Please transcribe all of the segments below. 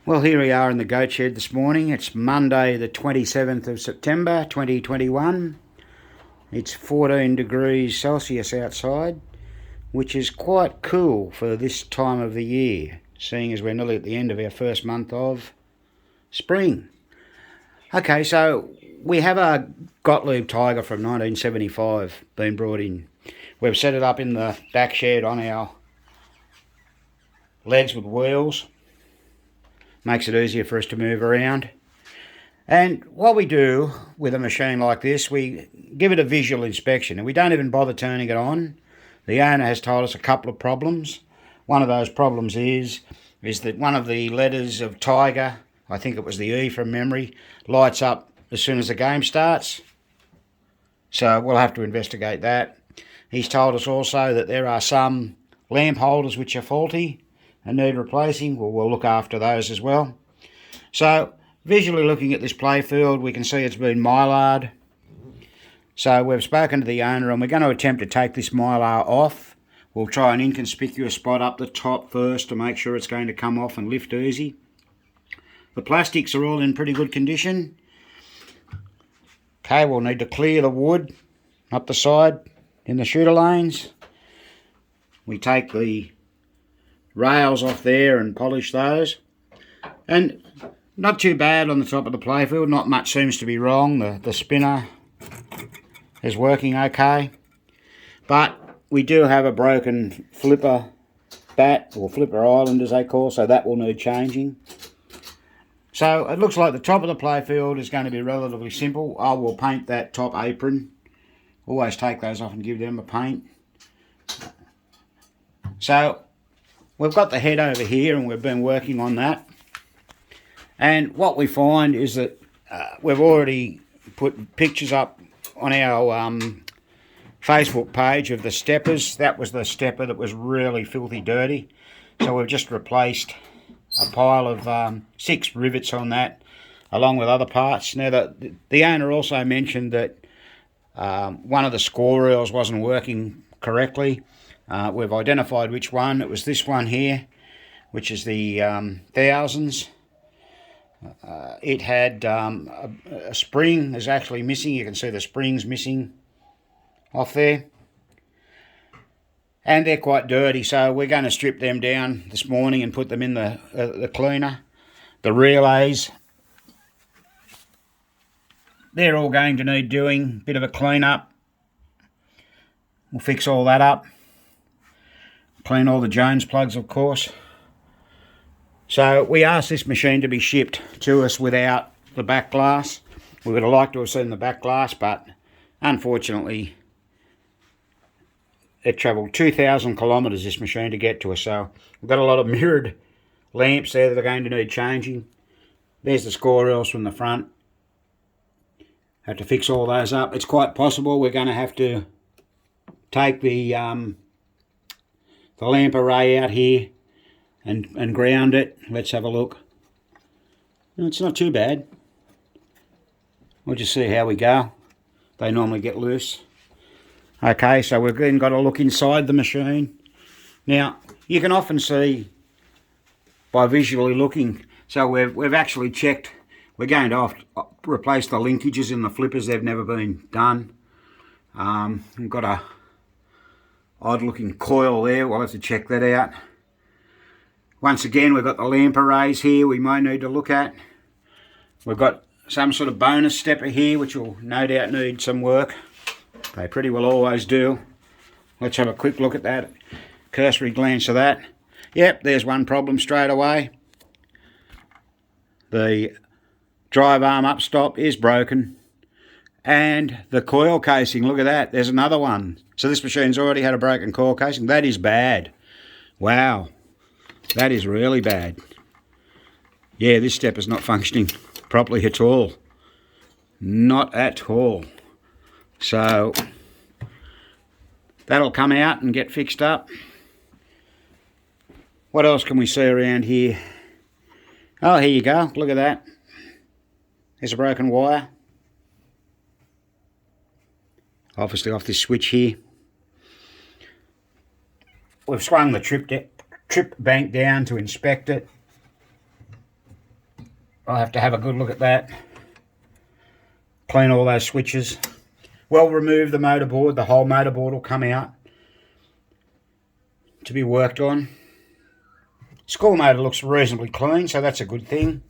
Well, here we are in the goat shed this morning. It's Monday the 27th of September 2021. It's 14 degrees Celsius outside, which is quite cool for this time of the year, seeing as we're nearly at the end of our first month of spring. Okay, so we have a Gottlieb Tiger from 1975 been brought in. We've set it up in the back shed on our legs with wheels. Makes it easier for us to move around. And what we do with a machine like this, we give it a visual inspection and we don't even bother turning it on. The owner has told us a couple of problems. One of those problems is that one of the letters of Tiger, I think it was the E from memory, lights up as soon as the game starts. So we'll have to investigate that. He's told us also that there are some lamp holders which are faulty and need replacing. Well, we'll look after those as well. So visually looking at this playfield, we can see it's been mylar'd. So we've spoken to the owner and we're going to attempt to take this mylar off. We'll try an inconspicuous spot up the top first to make sure it's going to come off and lift easy. The plastics are all in pretty good condition. Okay, we'll need to clear the wood up the side in the shooter lanes. We take the rails off there and polish those, and not too bad on the top of the playfield. Not much seems to be wrong. The spinner is working okay, but we do have a broken flipper bat, or flipper island as they call, so that will need changing. So it looks like the top of the playfield is going to be relatively simple. I will paint that top apron. Always take those off and give them a paint. So we've got the head over here and we've been working on that. And what we find is that we've already put pictures up on our Facebook page of the steppers. That was the stepper that was really filthy dirty. So we've just replaced a pile of 6 rivets on that, along with other parts. Now the owner also mentioned that one of the score reels wasn't working correctly. We've identified which one. It was this one here, which is the thousands. It had a spring is actually missing. You can see the spring's missing off there. And they're quite dirty, so we're going to strip them down this morning and put them in the cleaner. The relays, they're all going to need doing. Bit of a clean up. We'll fix all that up. Clean all the Jones plugs, of course. So we asked this machine to be shipped to us without the back glass. We would have liked to have seen the back glass, but unfortunately it travelled 2,000 kilometres, this machine, to get to us. So we've got a lot of mirrored lamps there that are going to need changing. There's the score reels from the front. Have to fix all those up. It's quite possible we're going to have to take the lamp array out here and ground it. Let's have a look. It's not too bad. We'll just see how we go. They normally get loose. Okay, so we've then got to look inside the machine. Now, you can often see by visually looking, so we've actually checked. We're going to replace the linkages in the flippers. They've never been done. We've got a odd looking coil there. We'll have to check that out. Once again, we've got the lamp arrays here we might need to look at. We've got some sort of bonus stepper here which will no doubt need some work. They pretty well always do. Let's have a quick look at that. Cursory glance of that. Yep, there's one problem straight away. The drive arm upstop is broken. And the coil casing, look at that. There's another one. So this machine's already had a broken coil casing. That is bad. Wow. That is really bad. Yeah, this stepper's not functioning properly at all. Not at all. So that'll come out and get fixed up. What else can we see around here? Oh, here you go. Look at that. There's a broken wire. Obviously off this switch here. We've swung the trip bank down to inspect it. I'll have to have a good look at that. Clean all those switches. Well, remove the motorboard. The whole motorboard will come out to be worked on. School motor looks reasonably clean, so that's a good thing.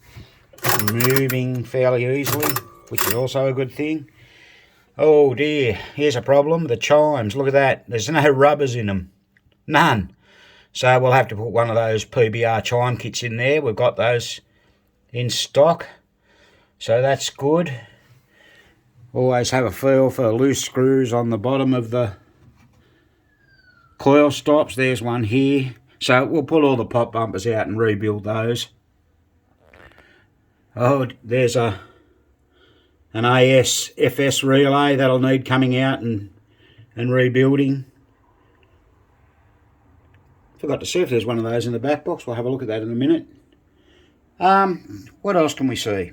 Moving fairly easily, which is also a good thing. Oh dear, here's a problem. The chimes, look at that. There's no rubbers in them. None. So we'll have to put one of those PBR chime kits in there. We've got those in stock. So that's good. Always have a feel for loose screws on the bottom of the coil stops. There's one here. So we'll pull all the pop bumpers out and rebuild those. Oh, there's an AS-FS relay that'll need coming out and rebuilding. Forgot to see if there's one of those in the back box. We'll have a look at that in a minute. What else can we see?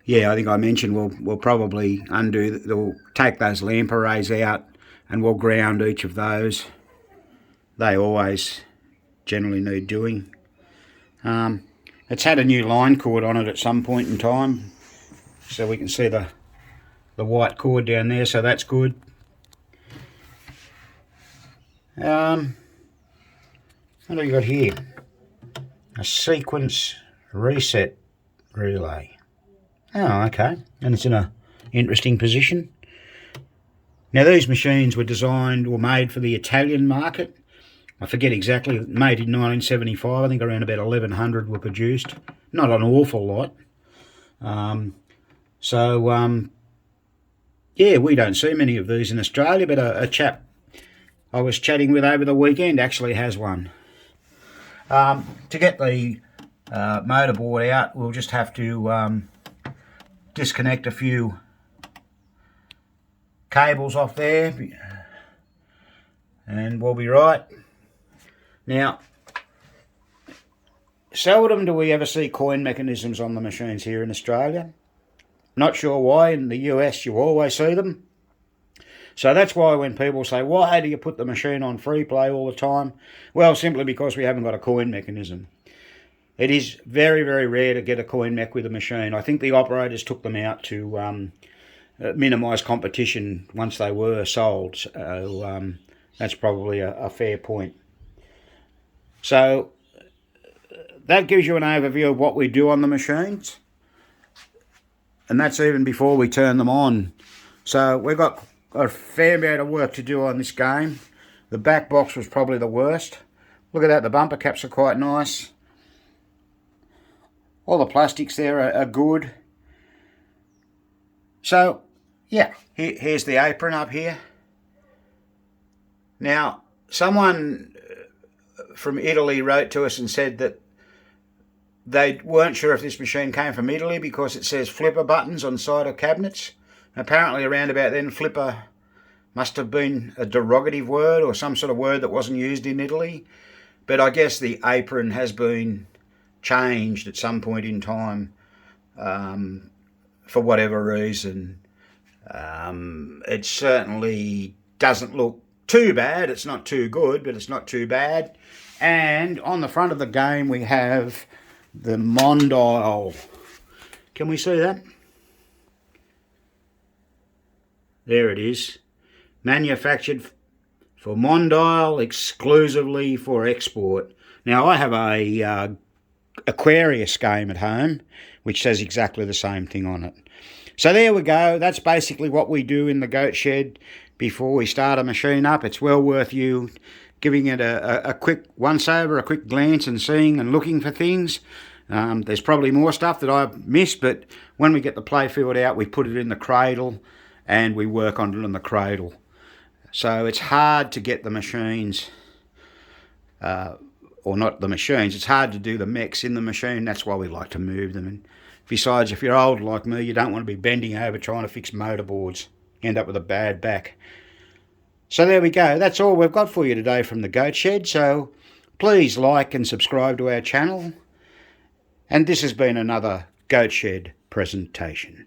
Yeah, I think I mentioned we'll probably we'll take those lamp arrays out and we'll ground each of those. They always generally need doing. It's had a new line cord on it at some point in time, so we can see the white cord down there, so that's good. What do we got here? A sequence reset relay. Oh, okay, and it's in a interesting position. Now these machines were made for the Italian market. I forget exactly, made in 1975. I think around about 1,100 were produced. Not an awful lot. Yeah, we don't see many of these in Australia, but a chap I was chatting with over the weekend actually has one. To get the motorboard out, we'll just have to disconnect a few cables off there and we'll be right. Now, seldom do we ever see coin mechanisms on the machines here in Australia. Not sure why. In the US you always see them. So that's why when people say, why do you put the machine on free play all the time? Well, simply because we haven't got a coin mechanism. It is very, very rare to get a coin mech with a machine. I think the operators took them out to minimise competition once they were sold. So that's probably a fair point. So that gives you an overview of what we do on the machines. And that's even before we turn them on. So we've got a fair amount of work to do on this game. The back box was probably the worst. Look at that, the bumper caps are quite nice. All the plastics there are good. So, yeah, here's the apron up here. Now, someone from Italy wrote to us and said that they weren't sure if this machine came from Italy because it says flipper buttons on side of cabinets. Apparently around about then, flipper must have been a derogative word or some sort of word that wasn't used in Italy. But I guess the apron has been changed at some point in time for whatever reason. It certainly doesn't look too bad. It's not too good, but it's not too bad. And on the front of the game we have the mondial. Can we see that? There it is. Manufactured for mondial, exclusively for export. Now I have a Aquarius game at home which says exactly the same thing on it. So there we go. That's basically what we do in the goat shed before we start a machine up. It's well worth you giving it a quick once over, a quick glance and seeing and looking for things. There's probably more stuff that I've missed, but when we get the playfield out we put it in the cradle and we work on it in the cradle. So it's hard to get the machines or not the machines, it's hard to do the mechs in the machine. That's why we like to move them. And besides, if you're old like me, you don't want to be bending over trying to fix motorboards. You end up with a bad back. So there we go. That's all we've got for you today from the Goat Shed. So please like and subscribe to our channel. And this has been another Goat Shed presentation.